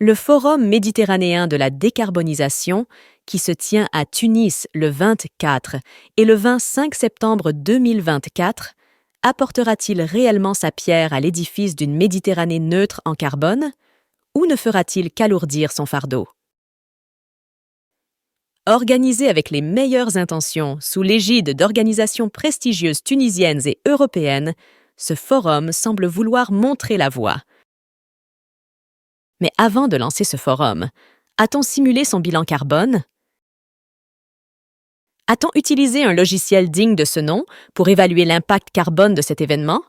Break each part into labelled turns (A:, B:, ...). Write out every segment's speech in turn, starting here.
A: Le Forum méditerranéen de la décarbonisation, qui se tient à Tunis le 24 et le 25 septembre 2024, apportera-t-il réellement sa pierre à l'édifice d'une Méditerranée neutre en carbone, ou ne fera-t-il qu'alourdir son fardeau? Organisé avec les meilleures intentions, sous l'égide d'organisations prestigieuses tunisiennes et européennes, ce forum semble vouloir montrer la voie. Mais avant de lancer ce forum, a-t-on simulé son bilan carbone? A-t-on utilisé un logiciel digne de ce nom pour évaluer l'impact carbone de cet événement?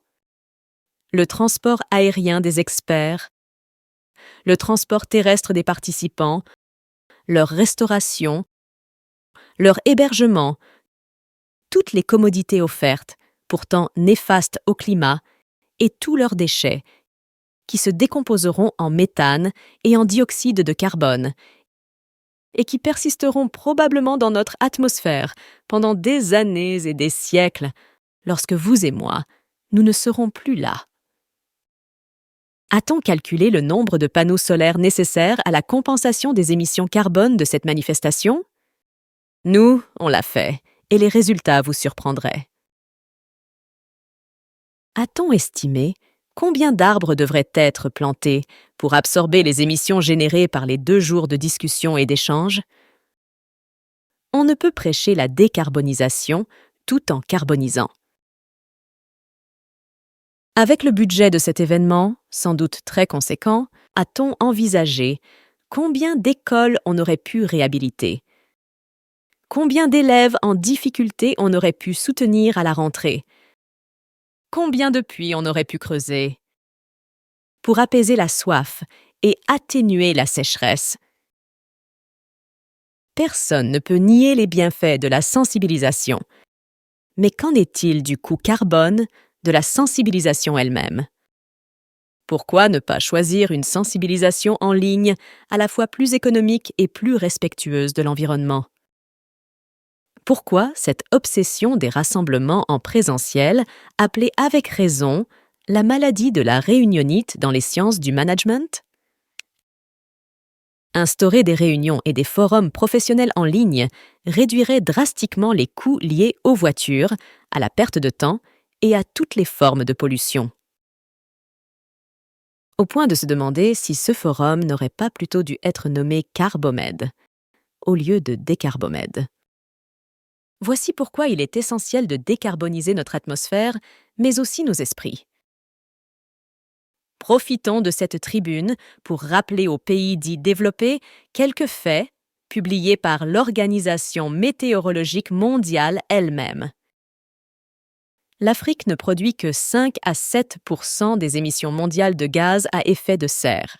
A: Le transport aérien des experts, le transport terrestre des participants, leur restauration, leur hébergement, toutes les commodités offertes, pourtant néfastes au climat, et tous leurs déchets, qui se décomposeront en méthane et en dioxyde de carbone, et qui persisteront probablement dans notre atmosphère pendant des années et des siècles, lorsque vous et moi, nous ne serons plus là. A-t-on calculé le nombre de panneaux solaires nécessaires à la compensation des émissions carbone de cette manifestation? Nous, on l'a fait, et les résultats vous surprendraient. A-t-on estimé combien d'arbres devraient être plantés pour absorber les émissions générées par les 2 jours de discussion et d'échange? On ne peut prêcher la décarbonisation tout en carbonisant. Avec le budget de cet événement, sans doute très conséquent, a-t-on envisagé combien d'écoles on aurait pu réhabiliter? Combien d'élèves en difficulté on aurait pu soutenir à la rentrée? Combien de puits on aurait pu creuser? Pour apaiser la soif et atténuer la sécheresse. Personne ne peut nier les bienfaits de la sensibilisation. Mais qu'en est-il du coût carbone de la sensibilisation elle-même? Pourquoi ne pas choisir une sensibilisation en ligne à la fois plus économique et plus respectueuse de l'environnement? Pourquoi cette obsession des rassemblements en présentiel, appelée avec raison la maladie de la réunionite dans les sciences du management? Instaurer des réunions et des forums professionnels en ligne réduirait drastiquement les coûts liés aux voitures, à la perte de temps et à toutes les formes de pollution. Au point de se demander si ce forum n'aurait pas plutôt dû être nommé Carbomed, au lieu de Décarbomed. Voici pourquoi il est essentiel de décarboniser notre atmosphère, mais aussi nos esprits. Profitons de cette tribune pour rappeler aux pays dits développés quelques faits publiés par l'Organisation météorologique mondiale elle-même. L'Afrique ne produit que 5 à 7% des émissions mondiales de gaz à effet de serre.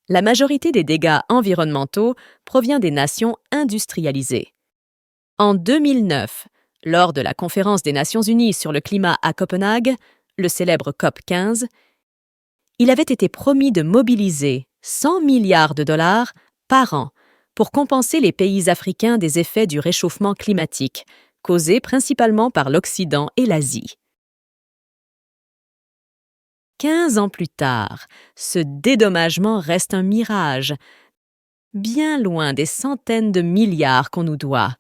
A: La majorité des dégâts environnementaux provient des nations industrialisées. En 2009, lors de la conférence des Nations Unies sur le climat à Copenhague, le célèbre COP15, il avait été promis de mobiliser 100 milliards de dollars par an pour compenser les pays africains des effets du réchauffement climatique, causé principalement par l'Occident et l'Asie. 15 ans plus tard, ce dédommagement reste un mirage, bien loin des centaines de milliards qu'on nous doit.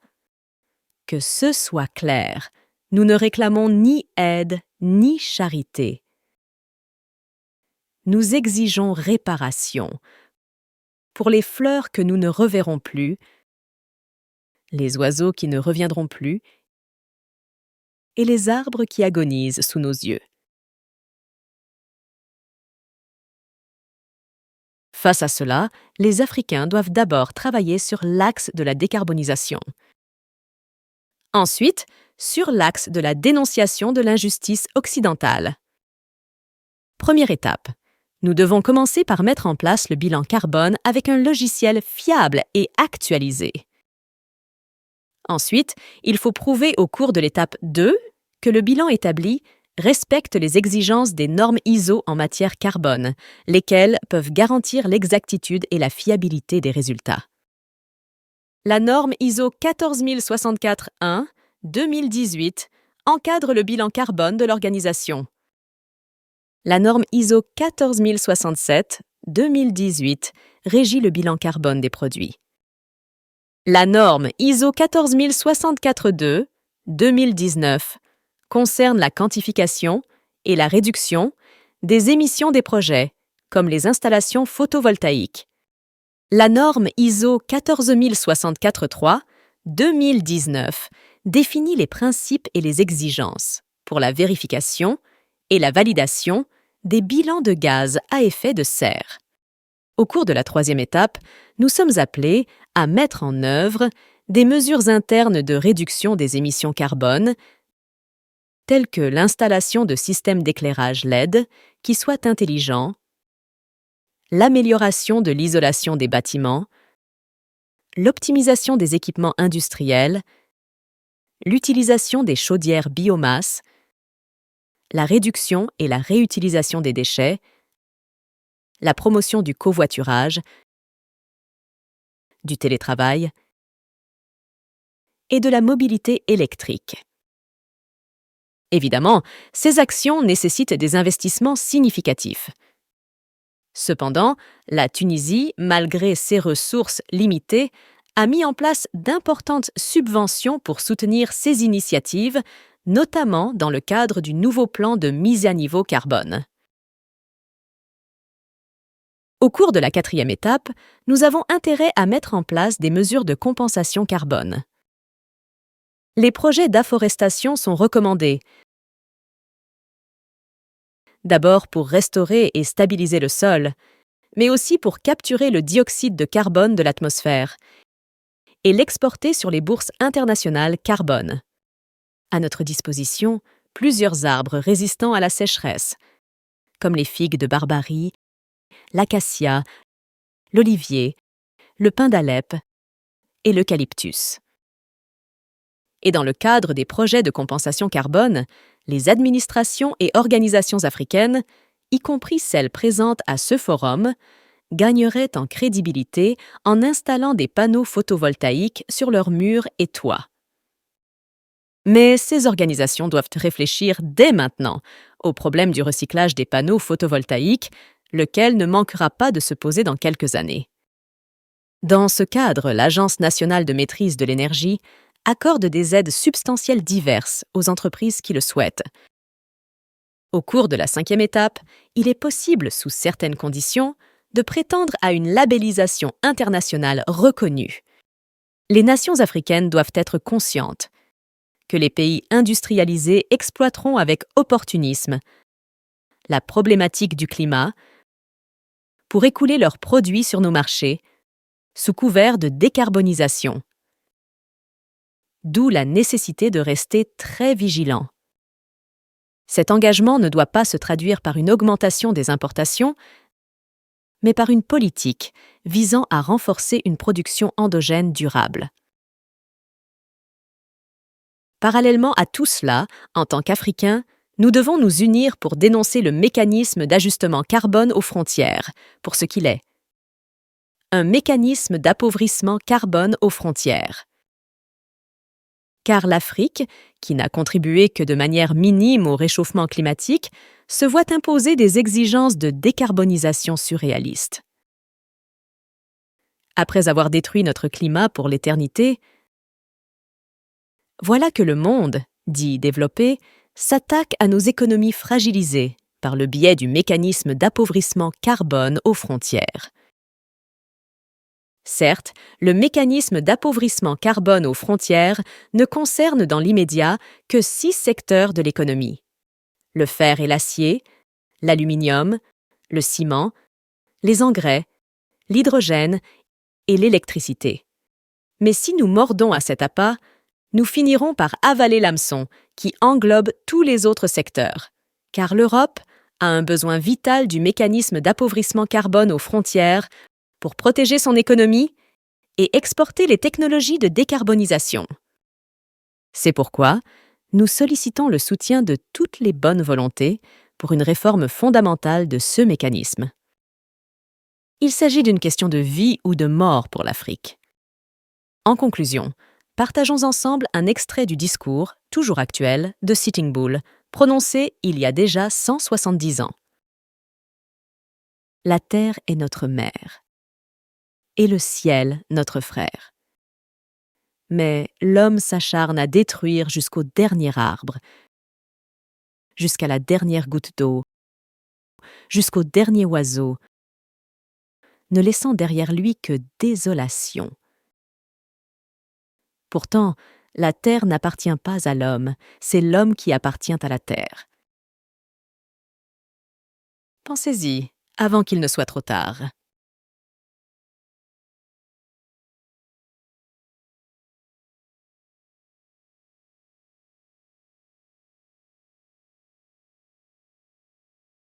A: Que ce soit clair, nous ne réclamons ni aide ni charité. Nous exigeons réparation pour les fleurs que nous ne reverrons plus, les oiseaux qui ne reviendront plus et les arbres qui agonisent sous nos yeux. Face à cela, les Africains doivent d'abord travailler sur l'axe de la décarbonisation. Ensuite, sur l'axe de la dénonciation de l'injustice occidentale. Première étape. Nous devons commencer par mettre en place le bilan carbone avec un logiciel fiable et actualisé. Ensuite, il faut prouver au cours de l'étape 2 que le bilan établi respecte les exigences des normes ISO en matière carbone, lesquelles peuvent garantir l'exactitude et la fiabilité des résultats. La norme ISO 14064-1 2018 encadre le bilan carbone de l'organisation. La norme ISO 14067 2018 régit le bilan carbone des produits. La norme ISO 14064-2 2019 concerne la quantification et la réduction des émissions des projets, comme les installations photovoltaïques. La norme ISO 14064-3 2019 définit les principes et les exigences pour la vérification et la validation des bilans de gaz à effet de serre. Au cours de la troisième étape, nous sommes appelés à mettre en œuvre des mesures internes de réduction des émissions carbone, telles que l'installation de systèmes d'éclairage LED qui soient intelligents, l'amélioration de l'isolation des bâtiments, l'optimisation des équipements industriels, l'utilisation des chaudières biomasse, la réduction et la réutilisation des déchets, la promotion du covoiturage, du télétravail et de la mobilité électrique. Évidemment, ces actions nécessitent des investissements significatifs. Cependant, la Tunisie, malgré ses ressources limitées, a mis en place d'importantes subventions pour soutenir ces initiatives, notamment dans le cadre du nouveau plan de mise à niveau carbone. Au cours de la quatrième étape, nous avons intérêt à mettre en place des mesures de compensation carbone. Les projets d'afforestation sont recommandés, d'abord pour restaurer et stabiliser le sol, mais aussi pour capturer le dioxyde de carbone de l'atmosphère et l'exporter sur les bourses internationales carbone. À notre disposition, plusieurs arbres résistants à la sécheresse, comme les figues de Barbarie, l'acacia, l'olivier, le pin d'Alep et l'eucalyptus. Et dans le cadre des projets de compensation carbone, les administrations et organisations africaines, y compris celles présentes à ce forum, gagneraient en crédibilité en installant des panneaux photovoltaïques sur leurs murs et toits. Mais ces organisations doivent réfléchir dès maintenant au problème du recyclage des panneaux photovoltaïques, lequel ne manquera pas de se poser dans quelques années. Dans ce cadre, l'Agence nationale de maîtrise de l'énergie accorde des aides substantielles diverses aux entreprises qui le souhaitent. Au cours de la cinquième étape, il est possible, sous certaines conditions, de prétendre à une labellisation internationale reconnue. Les nations africaines doivent être conscientes que les pays industrialisés exploiteront avec opportunisme la problématique du climat pour écouler leurs produits sur nos marchés sous couvert de décarbonisation. D'où la nécessité de rester très vigilant. Cet engagement ne doit pas se traduire par une augmentation des importations, mais par une politique visant à renforcer une production endogène durable. Parallèlement à tout cela, en tant qu'Africains, nous devons nous unir pour dénoncer le mécanisme d'ajustement carbone aux frontières, pour ce qu'il est. Un mécanisme d'appauvrissement carbone aux frontières. Car l'Afrique, qui n'a contribué que de manière minime au réchauffement climatique, se voit imposer des exigences de décarbonisation surréalistes. Après avoir détruit notre climat pour l'éternité, voilà que le monde, dit développé, s'attaque à nos économies fragilisées par le biais du mécanisme d'appauvrissement carbone aux frontières. Certes, le mécanisme d'appauvrissement carbone aux frontières ne concerne dans l'immédiat que 6 secteurs de l'économie: le fer et l'acier, l'aluminium, le ciment, les engrais, l'hydrogène et l'électricité. Mais si nous mordons à cet appât, nous finirons par avaler l'hameçon qui englobe tous les autres secteurs, car l'Europe a un besoin vital du mécanisme d'appauvrissement carbone aux frontières pour protéger son économie et exporter les technologies de décarbonisation. C'est pourquoi nous sollicitons le soutien de toutes les bonnes volontés pour une réforme fondamentale de ce mécanisme. Il s'agit d'une question de vie ou de mort pour l'Afrique. En conclusion, partageons ensemble un extrait du discours, toujours actuel, de Sitting Bull, prononcé il y a déjà 170 ans. La terre est notre mère, et le ciel notre frère. Mais l'homme s'acharne à détruire jusqu'au dernier arbre, jusqu'à la dernière goutte d'eau, jusqu'au dernier oiseau, ne laissant derrière lui que désolation. Pourtant, la terre n'appartient pas à l'homme, c'est l'homme qui appartient à la terre. Pensez-y, avant qu'il ne soit trop tard.